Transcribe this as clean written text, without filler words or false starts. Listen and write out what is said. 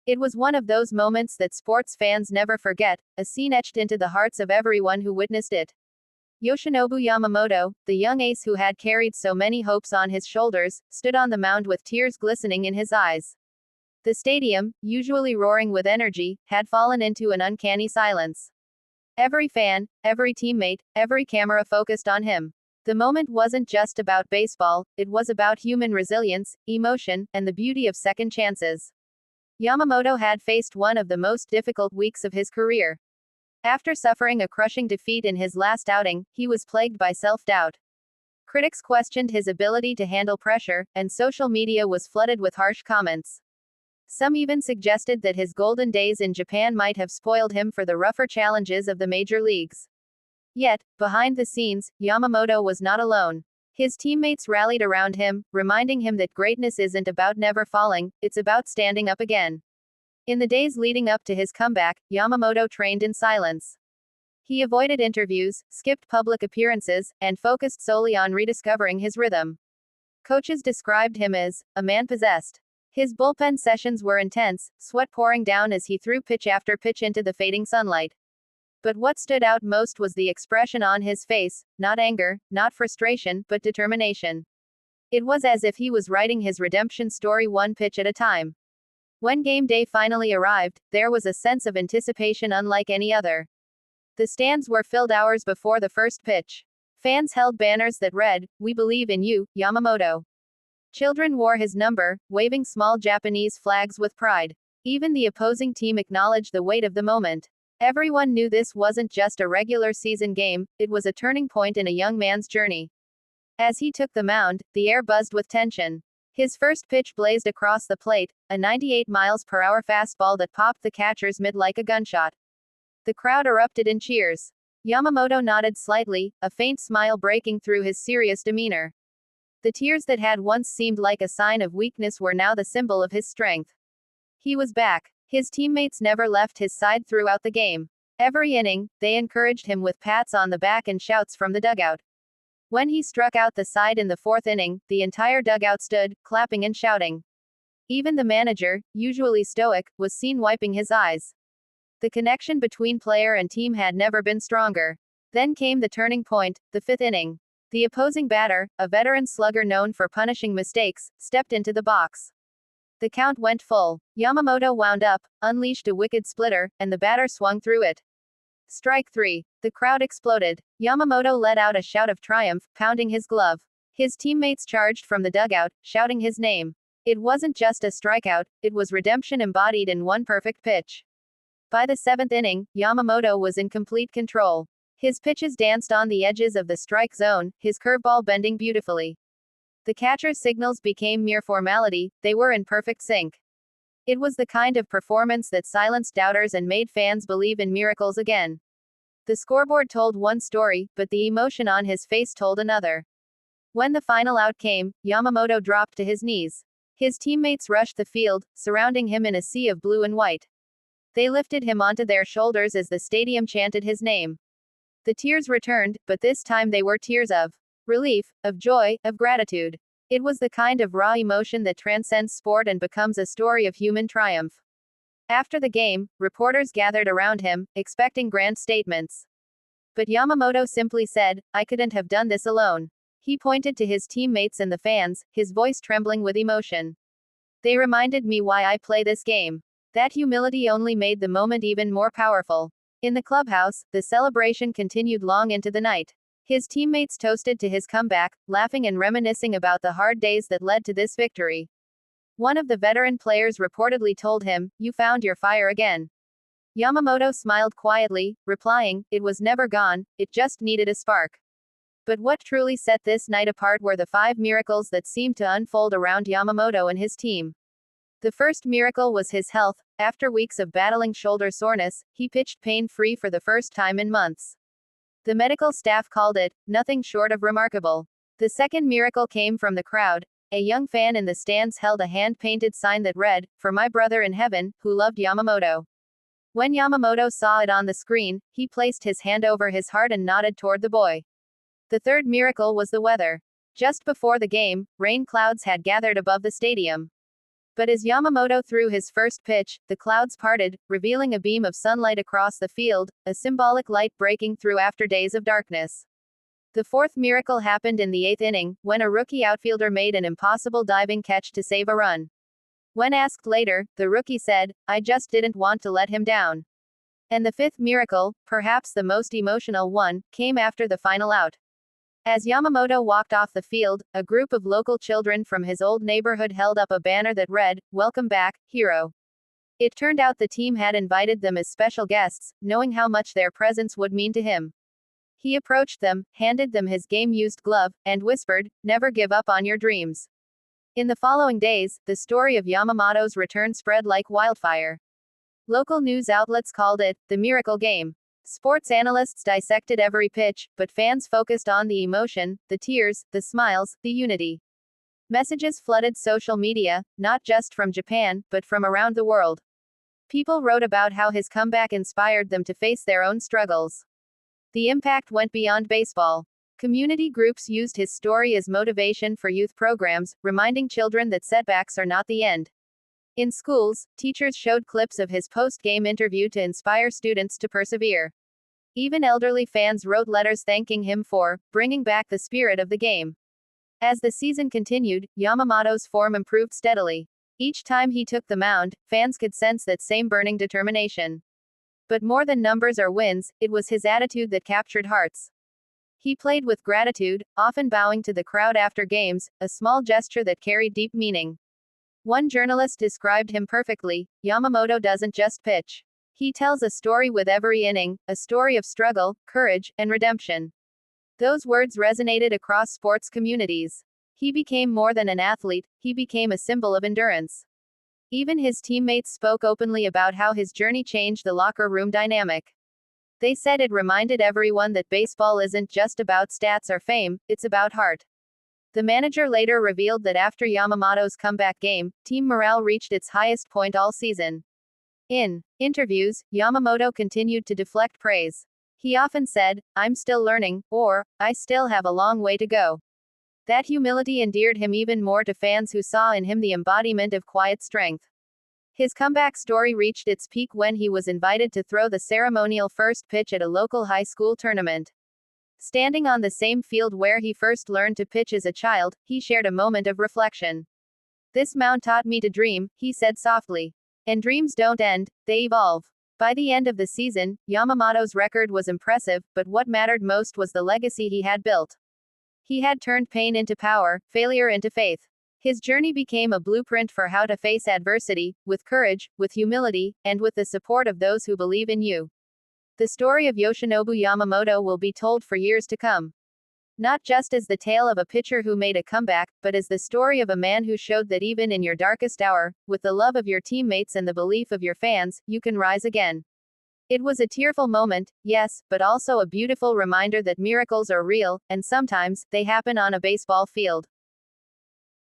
It was one of those moments that sports fans never forget, a scene etched into the hearts of everyone who witnessed it. Yoshinobu Yamamoto, the young ace who had carried so many hopes on his shoulders, stood on the mound with tears glistening in his eyes. The stadium, usually roaring with energy, had fallen into an uncanny silence. Every fan, every teammate, every camera focused on him. The moment wasn't just about baseball, it was about human resilience, emotion, and the beauty of second chances. Yamamoto had faced one of the most difficult weeks of his career. After suffering a crushing defeat in his last outing, he was plagued by self-doubt. Critics questioned his ability to handle pressure, and social media was flooded with harsh comments. Some even suggested that his golden days in Japan might have spoiled him for the rougher challenges of the major leagues. Yet, behind the scenes, Yamamoto was not alone. His teammates rallied around him, reminding him that greatness isn't about never falling, it's about standing up again. In the days leading up to his comeback, Yamamoto trained in silence. He avoided interviews, skipped public appearances, and focused solely on rediscovering his rhythm. Coaches described him as a man possessed. His bullpen sessions were intense, sweat pouring down as he threw pitch after pitch into the fading sunlight. But what stood out most was the expression on his face, not anger, not frustration, but determination. It was as if he was writing his redemption story one pitch at a time. When game day finally arrived, there was a sense of anticipation unlike any other. The stands were filled hours before the first pitch. Fans held banners that read, "We believe in you, Yamamoto." Children wore his number, waving small Japanese flags with pride. Even the opposing team acknowledged the weight of the moment. Everyone knew this wasn't just a regular season game, it was a turning point in a young man's journey. As he took the mound, the air buzzed with tension. His first pitch blazed across the plate, a 98 miles per hour fastball that popped the catcher's mitt like a gunshot. The crowd erupted in cheers. Yamamoto nodded slightly, a faint smile breaking through his serious demeanor. The tears that had once seemed like a sign of weakness were now the symbol of his strength. He was back. His teammates never left his side throughout the game. Every inning, they encouraged him with pats on the back and shouts from the dugout. When he struck out the side in the fourth inning, the entire dugout stood, clapping and shouting. Even the manager, usually stoic, was seen wiping his eyes. The connection between player and team had never been stronger. Then came the turning point, the fifth inning. The opposing batter, a veteran slugger known for punishing mistakes, stepped into the box. The count went full. Yamamoto wound up, unleashed a wicked splitter, and the batter swung through it. Strike 3. The crowd exploded. Yamamoto let out a shout of triumph, pounding his glove. His teammates charged from the dugout, shouting his name. It wasn't just a strikeout, it was redemption embodied in one perfect pitch. By the seventh inning, Yamamoto was in complete control. His pitches danced on the edges of the strike zone, his curveball bending beautifully. The catcher's signals became mere formality, they were in perfect sync. It was the kind of performance that silenced doubters and made fans believe in miracles again. The scoreboard told one story, but the emotion on his face told another. When the final out came, Yamamoto dropped to his knees. His teammates rushed the field, surrounding him in a sea of blue and white. They lifted him onto their shoulders as the stadium chanted his name. The tears returned, but this time they were tears of relief, of joy, of gratitude. It was the kind of raw emotion that transcends sport and becomes a story of human triumph. After the game, reporters gathered around him, expecting grand statements. But Yamamoto simply said, "I couldn't have done this alone." He pointed to his teammates and the fans, his voice trembling with emotion. "They reminded me why I play this game." That humility only made the moment even more powerful. In the clubhouse, the celebration continued long into the night. His teammates toasted to his comeback, laughing and reminiscing about the hard days that led to this victory. One of the veteran players reportedly told him, "You found your fire again." Yamamoto smiled quietly, replying, "It was never gone, it just needed a spark." But what truly set this night apart were the 5 miracles that seemed to unfold around Yamamoto and his team. The first miracle was his health. After weeks of battling shoulder soreness, he pitched pain-free for the first time in months. The medical staff called it nothing short of remarkable. The second miracle came from the crowd. A young fan in the stands held a hand-painted sign that read, "For my brother in heaven, who loved Yamamoto." When Yamamoto saw it on the screen, he placed his hand over his heart and nodded toward the boy. The third miracle was the weather. Just before the game, rain clouds had gathered above the stadium. But as Yamamoto threw his first pitch, the clouds parted, revealing a beam of sunlight across the field, a symbolic light breaking through after days of darkness. The fourth miracle happened in the eighth inning, when a rookie outfielder made an impossible diving catch to save a run. When asked later, the rookie said, "I just didn't want to let him down." And the fifth miracle, perhaps the most emotional one, came after the final out. As Yamamoto walked off the field, a group of local children from his old neighborhood held up a banner that read, "Welcome back, hero." It turned out the team had invited them as special guests, knowing how much their presence would mean to him. He approached them, handed them his game-used glove, and whispered, "Never give up on your dreams." In the following days, the story of Yamamoto's return spread like wildfire. Local news outlets called it the miracle game. Sports analysts dissected every pitch, but fans focused on the emotion, the tears, the smiles, the unity. Messages flooded social media, not just from Japan, but from around the world. People wrote about how his comeback inspired them to face their own struggles. The impact went beyond baseball. Community groups used his story as motivation for youth programs, reminding children that setbacks are not the end. In schools, teachers showed clips of his post-game interview to inspire students to persevere. Even elderly fans wrote letters thanking him for bringing back the spirit of the game. As the season continued, Yamamoto's form improved steadily. Each time he took the mound, fans could sense that same burning determination. But more than numbers or wins, it was his attitude that captured hearts. He played with gratitude, often bowing to the crowd after games, a small gesture that carried deep meaning. One journalist described him perfectly: "Yamamoto doesn't just pitch. He tells a story with every inning, a story of struggle, courage, and redemption." Those words resonated across sports communities. He became more than an athlete, he became a symbol of endurance. Even his teammates spoke openly about how his journey changed the locker room dynamic. They said it reminded everyone that baseball isn't just about stats or fame, it's about heart. The manager later revealed that after Yamamoto's comeback game, team morale reached its highest point all season. In interviews, Yamamoto continued to deflect praise. He often said, "I'm still learning," or, "I still have a long way to go." That humility endeared him even more to fans who saw in him the embodiment of quiet strength. His comeback story reached its peak when he was invited to throw the ceremonial first pitch at a local high school tournament. Standing on the same field where he first learned to pitch as a child, he shared a moment of reflection. "This mound taught me to dream," he said softly. And dreams don't end, they evolve. By the end of the season, Yamamoto's record was impressive, but what mattered most was the legacy he had built. He had turned pain into power, failure into faith. His journey became a blueprint for how to face adversity, with courage, with humility, and with the support of those who believe in you. The story of Yoshinobu Yamamoto will be told for years to come. Not just as the tale of a pitcher who made a comeback, but as the story of a man who showed that even in your darkest hour, with the love of your teammates and the belief of your fans, you can rise again. It was a tearful moment, yes, but also a beautiful reminder that miracles are real, and sometimes, they happen on a baseball field.